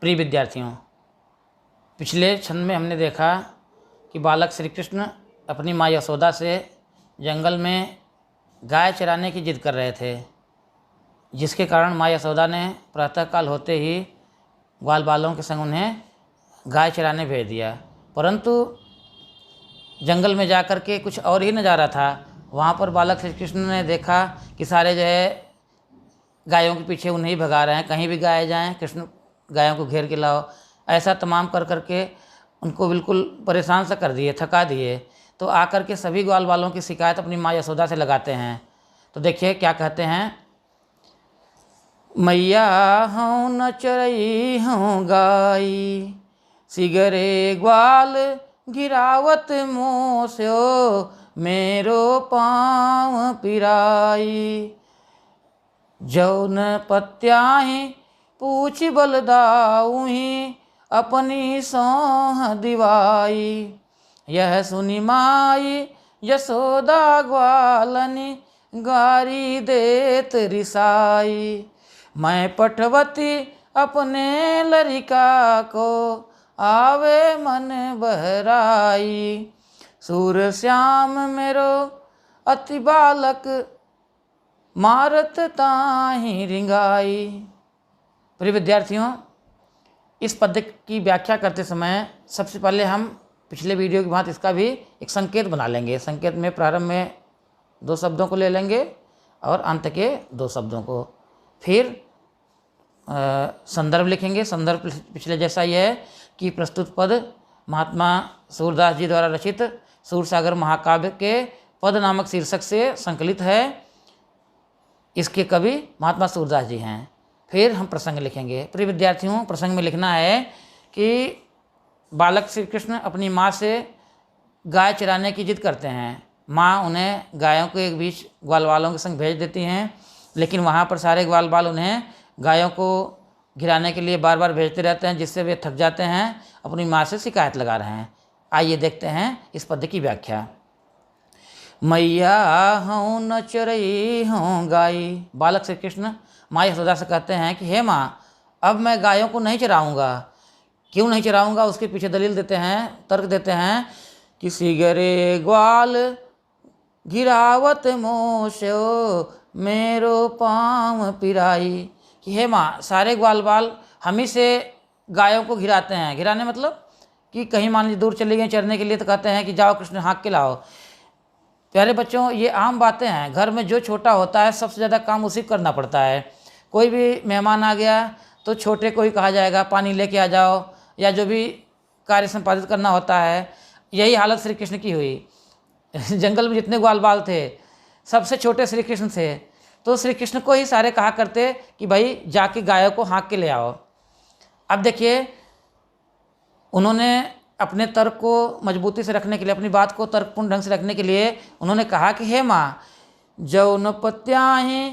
प्रिय विद्यार्थियों, पिछले छंद में हमने देखा कि बालक श्री कृष्ण अपनी माँ यशोदा से जंगल में गाय चराने की जिद कर रहे थे, जिसके कारण माँ यशोदा ने प्रातःकाल होते ही ग्वाल बालों के संग उन्हें गाय चराने भेज दिया। परंतु जंगल में जाकर के कुछ और ही नज़ारा था। वहाँ पर बालक श्री कृष्ण ने देखा कि सारे जो है गायों के पीछे उन्हें ही भगा रहे हैं, कहीं भी गाय जाएं कृष्ण गायों को घेर के लाओ, ऐसा तमाम कर करके उनको बिल्कुल परेशान सा कर दिए, थका दिए। तो आकर के सभी ग्वाल बालों की शिकायत अपनी माँ यशोदा से लगाते हैं। तो देखिए क्या कहते हैं। मैया हूँ न चरई हूँ गाई, सिगरे ग्वाल गिरावत मोस्यो, मेरो पाँव पिराई। जौन पत्याही पूछ बलदाऊही, अपनी सोह दिवाई। यह सुनी माई यशोदा ग्वालनी, गारी देत रिसाई। मैं पठवती अपने लरिका को, आवे मन बहराई। सूर श्याम मेरो अति बालक, मारत ताहि रिंगाई। प्रिय विद्यार्थियों, इस पद्य की व्याख्या करते समय सबसे पहले हम पिछले वीडियो की भांति इसका भी एक संकेत बना लेंगे। संकेत में प्रारंभ में 2 शब्दों को ले लेंगे और अंत के 2 शब्दों को। फिर संदर्भ लिखेंगे। संदर्भ पिछले जैसा ही है कि प्रस्तुत पद महात्मा सूरदास जी द्वारा रचित सूरसागर महाकाव्य के पद नामक शीर्षक से संकलित है। इसके कवि महात्मा सूरदास जी हैं। फिर हम प्रसंग लिखेंगे। प्रिय विद्यार्थियों, प्रसंग में लिखना है कि बालक श्री कृष्ण अपनी माँ से गाय चराने की जिद करते हैं। माँ उन्हें गायों के एक बीच ग्वाल बालों के संग भेज देती हैं, लेकिन वहाँ पर सारे ग्वाल बाल उन्हें गायों को गिराने के लिए बार बार भेजते रहते हैं, जिससे वे थक जाते हैं, अपनी माँ से शिकायत लगा रहे हैं। आइए देखते हैं इस पद्य की व्याख्या। मैया हूँ न चरई हूँ गाई। बालक श्री कृष्ण माँ यशोदा से कहते हैं कि हे माँ, अब मैं गायों को नहीं चराऊँगा। क्यों नहीं चराऊँगा, उसके पीछे दलील देते हैं, तर्क देते हैं कि सिगरे ग्वाल गिरावत मोस्यो, मेरो पाँव पिराई। कि हे माँ, सारे ग्वाल बाल हम ही से गायों को घिराते हैं। घिराने मतलब कि कहीं मान लीजिए दूर चले गए चरने के लिए, तो कहते हैं कि जाओ कृष्ण हाँक के लाओ। प्यारे बच्चों, ये आम बातें हैं। घर में जो छोटा होता है सबसे ज़्यादा काम उसी को करना पड़ता है। कोई भी मेहमान आ गया तो छोटे को ही कहा जाएगा पानी लेके आ जाओ, या जो भी कार्य संपादित करना होता है। यही हालत श्री कृष्ण की हुई। जंगल में जितने ग्वाल बाल थे सबसे छोटे श्री कृष्ण थे, तो श्री कृष्ण को ही सारे कहा करते कि भाई जाके गायों को हाँक के ले आओ। अब देखिए, उन्होंने अपने तर्क को मजबूती से रखने के लिए, अपनी बात को तर्कपूर्ण ढंग से रखने के लिए उन्होंने कहा कि हे माँ, जौन पत्याही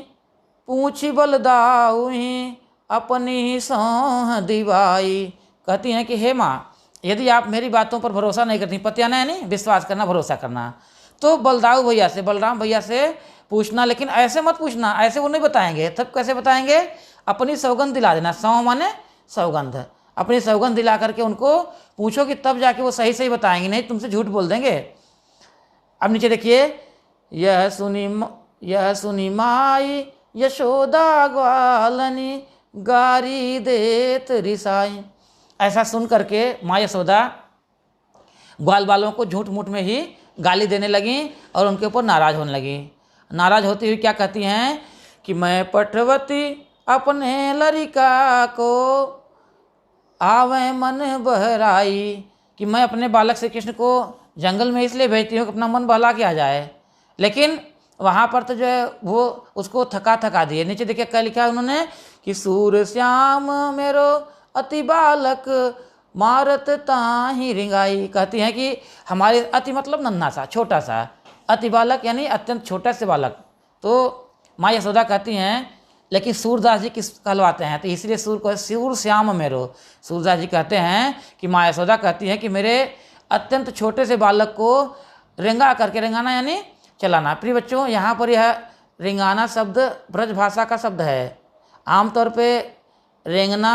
पूछी बलदाऊही, अपनी सोह दिवाई। कहती हैं कि हे माँ, यदि आप मेरी बातों पर भरोसा नहीं करती, पत्याना यानी विश्वास करना, भरोसा करना, तो बलदाऊ भैया से, बलराम भैया से पूछना। लेकिन ऐसे मत पूछना, ऐसे वो नहीं बताएंगे। तब कैसे बताएंगे? अपनी सौगंध दिला देना। सौ माने सौगंध। अपनी सौगंध दिला करके उनको पूछो कि तब जाके वो सही सही बताएंगे, नहीं तुमसे झूठ बोल देंगे। अब नीचे देखिए, यह सुनी माई यशोदा ग्वालनी, गारी देत रिसाई। ऐसा सुन करके माँ यशोदा ग्वाल बालों को झूठ मूठ में ही गाली देने लगी और उनके ऊपर नाराज होने लगी। नाराज होती हुई क्या कहती हैं कि मैं पठवती अपने लरिका को, आवे मन बहराई। कि मैं अपने बालक श्री कृष्ण को जंगल में इसलिए भेजती हूँ कि अपना मन बहला के आ जाए, लेकिन वहाँ पर तो जो है वो उसको थका दिए। नीचे देखिए क्या लिखा है उन्होंने कि सूर श्याम मेरो अति बालक, मारत ताहि रिंगाई। कहती हैं कि हमारे अति मतलब नन्हा सा, छोटा सा, अति बालक यानी अत्यंत छोटा से बालक। तो माँ यशोदा कहती हैं, लेकिन सूरदास जी किस कहलवाते हैं, तो इसलिए सूर को सूर श्याम मेरो। सूरदास जी कहते हैं कि माँ यशोदा कहती हैं कि मेरे अत्यंत छोटे से बालक को रेंगा करके, रेंगाना यानी चलाना। प्रिय बच्चों, यहाँ पर यह रेंगाना शब्द ब्रज भाषा का शब्द है। आमतौर पे रेंगना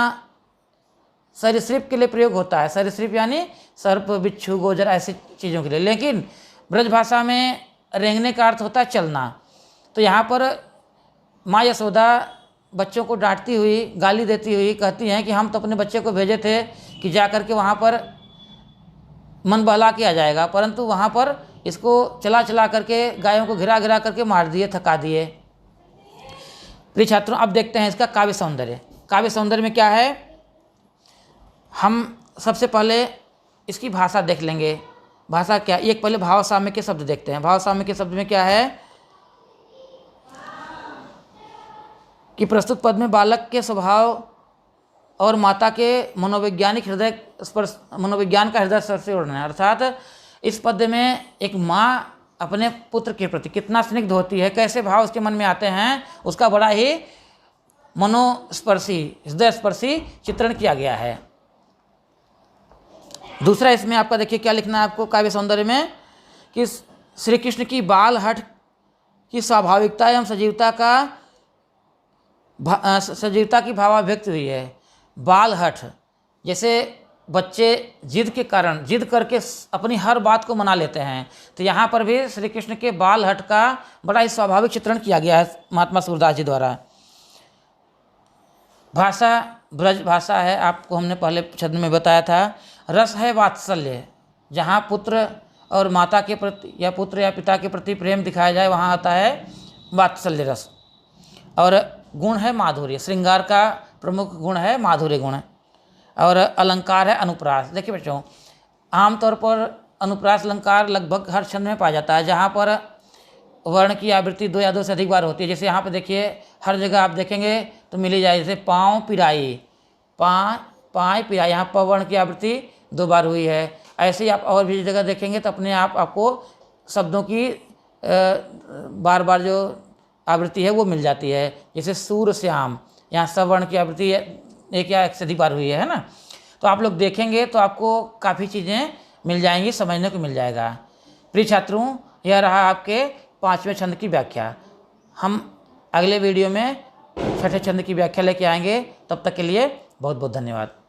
सरीसृप के लिए प्रयोग होता है। सरीसृप यानी सर्प, बिच्छू, गोजर ऐसी चीज़ों के लिए। लेकिन ब्रज भाषा में रेंगने का अर्थ होता है चलना। तो यहाँ पर माँ यशोदा बच्चों को डांटती हुई, गाली देती हुई कहती हैं कि हम तो अपने बच्चे को भेजे थे कि जा कर के वहाँ पर मन बहला के आ जाएगा, परंतु वहाँ पर इसको चला चला करके गायों को घिरा घिरा करके मार दिए, थका दिए। प्रिय छात्रों, अब देखते हैं इसका काव्य सौंदर्य। काव्य सौंदर्य में क्या है, हम सबसे पहले इसकी भाषा देख लेंगे। भाषा क्या, एक पहले भाव साम्य के शब्द देखते हैं। भाव साम्य के शब्द में क्या है कि प्रस्तुत पद में बालक के स्वभाव और माता के मनोवैज्ञानिक हृदय स्पर्श, मनोविज्ञान का हृदय स्पर्श से उड़ना है। अर्थात इस पद्य में एक माँ अपने पुत्र के प्रति कितना स्निग्ध होती है, कैसे भाव उसके मन में आते हैं, उसका बड़ा ही मनोस्पर्शी, हृदय स्पर्शी चित्रण किया गया है। दूसरा इसमें आपका देखिए क्या लिखना है आपको काव्य सौंदर्य में कि श्री कृष्ण की बाल हठ की स्वाभाविकता एवं सजीवता की भावाभिव्यक्ति हुई है। बाल हठ, जैसे बच्चे जिद के कारण जिद करके अपनी हर बात को मना लेते हैं, तो यहाँ पर भी श्री कृष्ण के बाल हठ का बड़ा ही स्वाभाविक चित्रण किया गया है महात्मा सूरदास जी द्वारा। भाषा ब्रज भाषा है, आपको हमने पहले छंद में बताया था। रस है वात्सल्य, जहाँ पुत्र और माता के प्रति या पुत्र या पिता के प्रति प्रेम दिखाया जाए वहाँ आता है वात्सल्य रस। और गुण है माधुर्य, श्रृंगार का प्रमुख गुण है माधुर्य गुण। और अलंकार है अनुप्रास। देखिए बच्चों, आमतौर पर अनुप्रास अलंकार लगभग हर छंद में पाया जाता है, जहाँ पर वर्ण की आवृत्ति 2 या 2 से अधिक बार होती है। जैसे यहाँ पर देखिए हर जगह आप देखेंगे तो मिली जाए, जैसे पाँव पिराई, पाँव पिराई, यहाँ पर वर्ण की आवृत्ति 2 बार हुई है। ऐसे ही आप और भी जगह देखेंगे तो अपने आप आपको शब्दों की बार बार जो आवृत्ति है वो मिल जाती है। जैसे सूर श्याम, यहाँ सवर्ण की आवृत्ति 1 या 1 से अधिक बार हुई है ना। तो आप लोग देखेंगे तो आपको काफ़ी चीज़ें मिल जाएंगी, समझने को मिल जाएगा। प्रिय छात्रों, यह रहा आपके 5वें छंद की व्याख्या। हम अगले वीडियो में 6ठे छंद की व्याख्या लेके आएंगे। तब तक के लिए बहुत बहुत धन्यवाद।